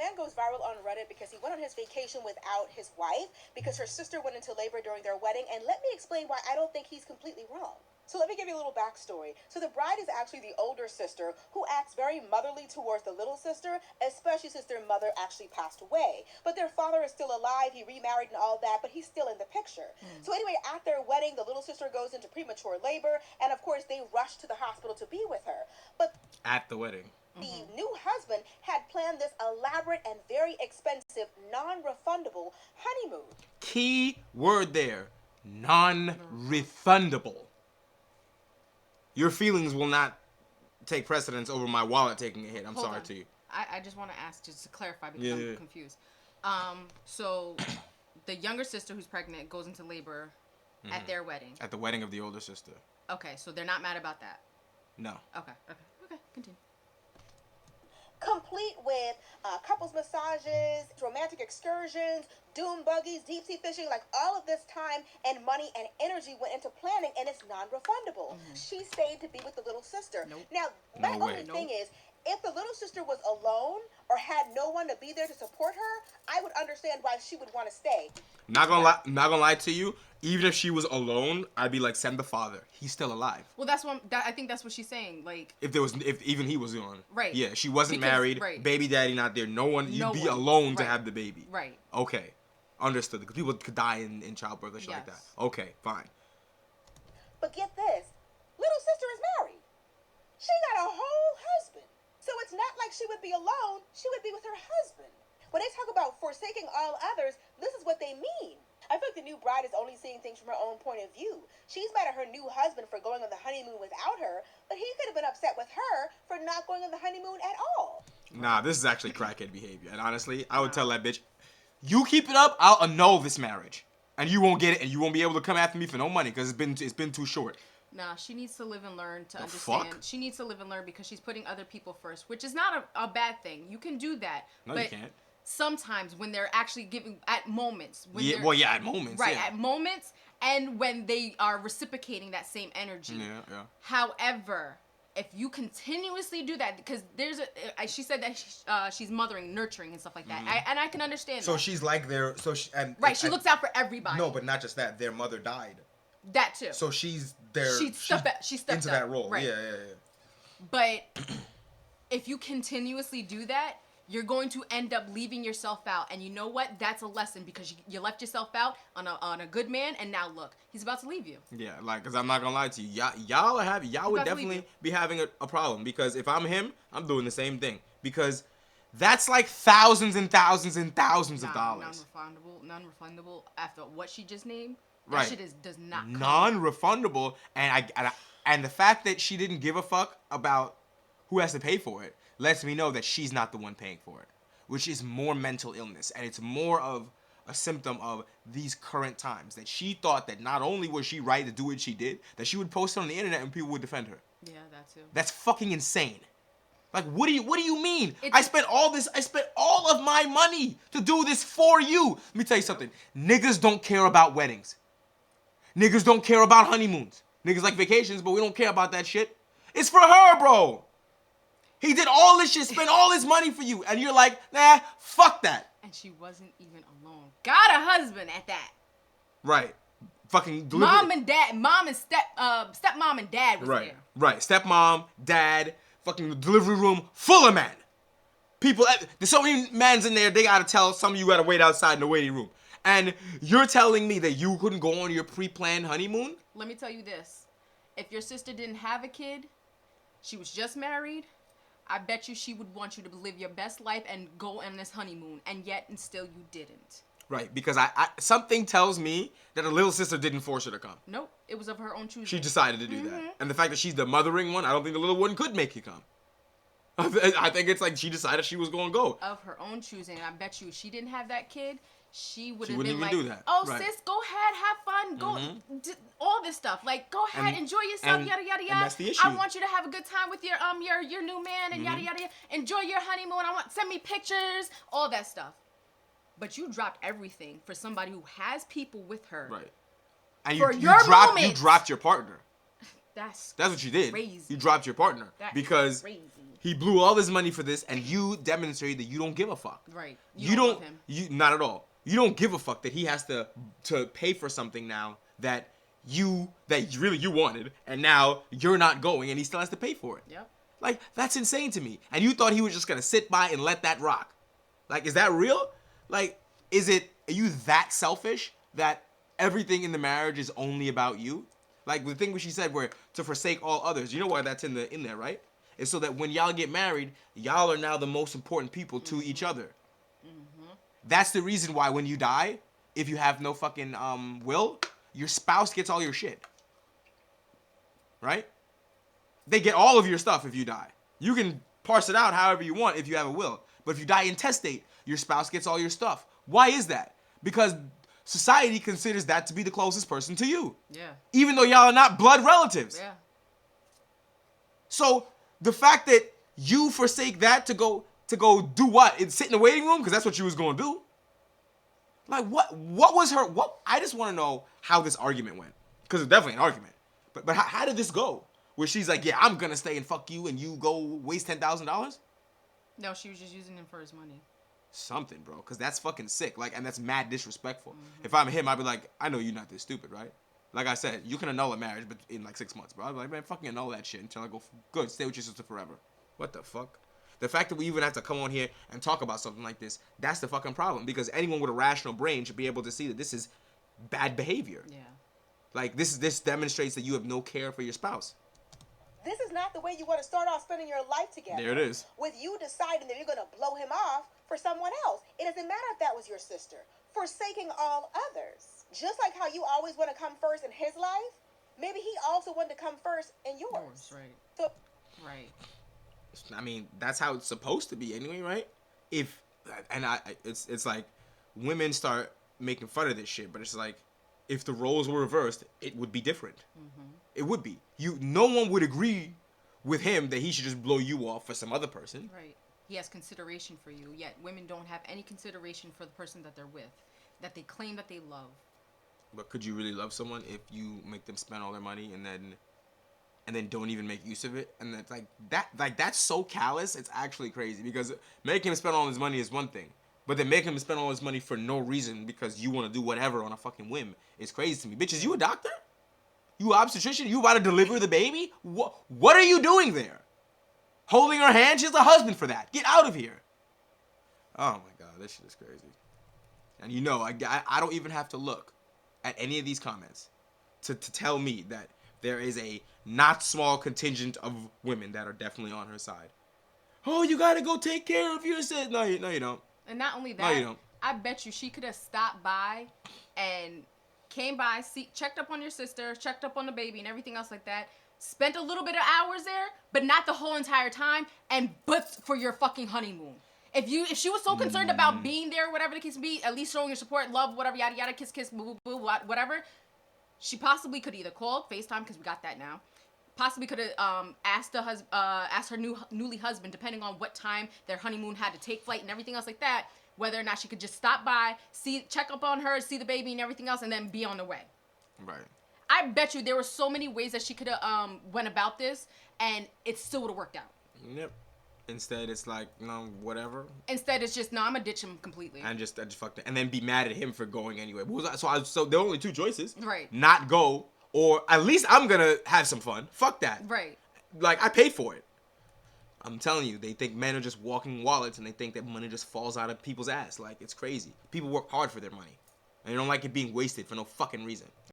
man goes viral on Reddit because he went on his vacation without his wife because her sister went into labor during their wedding. And let me explain why I don't think he's completely wrong. So let me give you a little backstory. So the bride is actually the older sister who acts very motherly towards the little sister, especially since their mother actually passed away. But their father is still alive, he remarried and all that, but he's still in the picture. So anyway, at their wedding, the little sister goes into premature labor, and of course they rush to the hospital to be with her. But at the wedding, the new husband had planned this elaborate and very expensive, non-refundable honeymoon. Key word there, non-refundable. Your feelings will not take precedence over my wallet taking a hit. I'm sorry to you. I just want to ask, just to clarify, because I'm confused. So the younger sister who's pregnant goes into labor at their wedding. At the wedding of the older sister. Okay, so they're not mad about that. No. Okay, continue. Complete with couples massages, romantic excursions, dune buggies, deep sea fishing, like all of this time and money and energy went into planning, and it's non-refundable. She stayed to be with the little sister. Now, my only thing is, if the little sister was alone or had no one to be there to support her, I would understand why she would want to stay. Not gonna lie to you. Even if she was alone, I'd be like, send the father. He's still alive. Well, that's what I think. That's what she's saying. Like, if even he was gone. Right. Yeah, she wasn't married. Right. Baby daddy not there. No one. You'd be alone to have the baby. Right. Okay, understood. Because people could die in childbirth or shit like that. Okay, fine. But get this, little sister is married. She got a whole husband. So it's not like she would be alone. She would be with her husband. When they talk about forsaking all others, this is what they mean. I feel like the new bride is only seeing things from her own point of view. She's mad at her new husband for going on the honeymoon without her, but he could have been upset with her for not going on the honeymoon at all. Nah, this is actually crackhead behavior. And honestly, I would tell that bitch, you keep it up, I'll annul this marriage. And you won't get it, and you won't be able to come after me for no money because it's been too short. Nah, she needs to live and learn to understand. Fuck? She needs to live and learn because she's putting other people first, which is not a bad thing. You can do that. No, you can't. Sometimes when they're actually giving at moments. At moments. Right, yeah. at moments, and when they are reciprocating that same energy. Yeah. However, if you continuously do that, because she said that she's mothering, nurturing, and stuff like that, and I can understand. So that. she's like she looks out for everybody. No, but not just that. Their mother died. That too. So she's there. She stepped into that role. Right. Yeah. But if you continuously do that, you're going to end up leaving yourself out. And you know what? That's a lesson because you left yourself out on a good man, and now look, he's about to leave you. Yeah, because I'm not gonna lie to you, y'all would definitely be having a problem, because if I'm him, I'm doing the same thing, because that's like thousands and thousands and thousands of dollars. Non-refundable after what she just named. Right. That shit does not come. Non-refundable, and the fact that she didn't give a fuck about who has to pay for it lets me know that she's not the one paying for it, which is more mental illness, and it's more of a symptom of these current times, that she thought that not only was she right to do what she did, that she would post it on the internet and people would defend her. Yeah, that too. That's fucking insane. Like, what do you mean? I spent all of my money to do this for you. Let me tell you something. Niggas don't care about weddings. Niggas don't care about honeymoons. Niggas like vacations, but we don't care about that shit. It's for her, bro. He did all this shit, spent all his money for you, and you're like, nah, fuck that. And she wasn't even alone. Got a husband at that. Right. Fucking delivery. Mom and stepmom and dad was there. Right. Stepmom, dad, fucking delivery room full of men. People, there's so many mans in there, they gotta tell some of you gotta wait outside in the waiting room. And you're telling me that you couldn't go on your pre-planned honeymoon? Let me tell you this. If your sister didn't have a kid, she was just married, I bet you she would want you to live your best life and go on this honeymoon, and yet and still you didn't. Right, because I something tells me that a little sister didn't force her to come. Nope, it was of her own choosing. She decided to do that. And the fact that she's the mothering one, I don't think the little one could make you come. I think it's like she decided she was going to go. Of her own choosing. I bet you if she didn't have that kid, she would have been like, do that. Oh, right. Sis, go ahead, have fun, go, all this stuff. Like, go ahead, enjoy yourself, yada, yada, yada. And that's the issue. I want you to have a good time with your new man, and yada, yada, yada. Enjoy your honeymoon. Send me pictures, all that stuff. But you dropped everything for somebody who has people with her. Right. And you dropped your partner. That's what you did. Crazy. You dropped your partner because crazy. he blew all this money for this, and you demonstrated that you don't give a fuck. Right. You don't love him. You not at all. You don't give a fuck that he has to pay for something now that you wanted, and now you're not going, and he still has to pay for it. Yep. Like, that's insane to me. And you thought he was just gonna sit by and let that rock. Like, is that real? Like, are you that selfish that everything in the marriage is only about you? Like the thing where she said where to forsake all others. You know why that's in there, right? It's so that when y'all get married, y'all are now the most important people to each other. Mm-hmm. That's the reason why when you die, if you have no fucking will, your spouse gets all your shit. Right? They get all of your stuff if you die. You can parse it out however you want if you have a will. But if you die intestate, your spouse gets all your stuff. Why is that? Because society considers that to be the closest person to you. Yeah. Even though y'all are not blood relatives. Yeah. So the fact that you forsake that to go do what? Sit in the waiting room? Because that's what you was going to do. Like, what was her... I just want to know how this argument went. Because it's definitely an argument. But how did this go? Where she's like, yeah, I'm going to stay and fuck you, and you go waste $10,000? No, she was just using him for his money. Something, bro. Because that's fucking sick. Like, and that's mad disrespectful. Mm-hmm. If I'm him, I'd be like, I know you're not this stupid, right? Like I said, you can annul a marriage but in like 6 months, bro. I'd be like, man, fucking annul that shit until I go, good, stay with your sister forever. What the fuck? The fact that we even have to come on here and talk about something like this, that's the fucking problem. Because anyone with a rational brain should be able to see that this is bad behavior. Yeah. Like, this demonstrates that you have no care for your spouse. This is not the way you want to start off spending your life together. There it is. With you deciding that you're going to blow him off for someone else. It doesn't matter if that was your sister. Forsaking all others. Just like how you always want to come first in his life, maybe he also wanted to come first in yours. Right. So, right. I mean, that's how it's supposed to be anyway, right? It's like women start making fun of this shit, but it's like, if the roles were reversed, it would be different. Mm-hmm. It would be. No one would agree with him that he should just blow you off for some other person. Right. He has consideration for you, yet women don't have any consideration for the person that they're with, that they claim that they love. But could you really love someone if you make them spend all their money and then don't even make use of it? And it's that's so callous. It's actually crazy because making him spend all his money is one thing. But then making him spend all his money for no reason because you want to do whatever on a fucking whim is crazy to me. Bitch, is you a doctor? You an obstetrician? You about to deliver the baby? What are you doing there? Holding her hand? She's the husband for that. Get out of here. Oh my God, this shit is crazy. And you know, I don't even have to look at any of these comments to tell me that there is a not small contingent of women that are definitely on her side. Oh, you gotta go take care of yourself. No, you don't. And not only that, no, you don't. I bet you she could have stopped by and came by, checked up on your sister, checked up on the baby and everything else like that, spent a little bit of hours there, but not the whole entire time, and but for your fucking honeymoon. If she was so concerned about being there, whatever the case be, at least showing your support, love, whatever, yada yada, kiss kiss, boo boo, whatever, she possibly could either call FaceTime, because we got that now. Possibly could have asked her newly husband, depending on what time their honeymoon had to take flight and everything else like that, whether or not she could just stop by, check up on her, see the baby and everything else, and then be on the way. Right. I bet you there were so many ways that she could have went about this, and it still would have worked out. Yep. Instead, it's like, no, whatever. Instead, it's just, no, I'm gonna ditch him completely. And just fuck that. And then be mad at him for going anyway. So there are only two choices. Right. Not go, or at least I'm gonna have some fun. Fuck that. Right. Like, I paid for it. I'm telling you, they think men are just walking wallets and they think that money just falls out of people's ass. Like, it's crazy. People work hard for their money. And they don't like it being wasted for no fucking reason.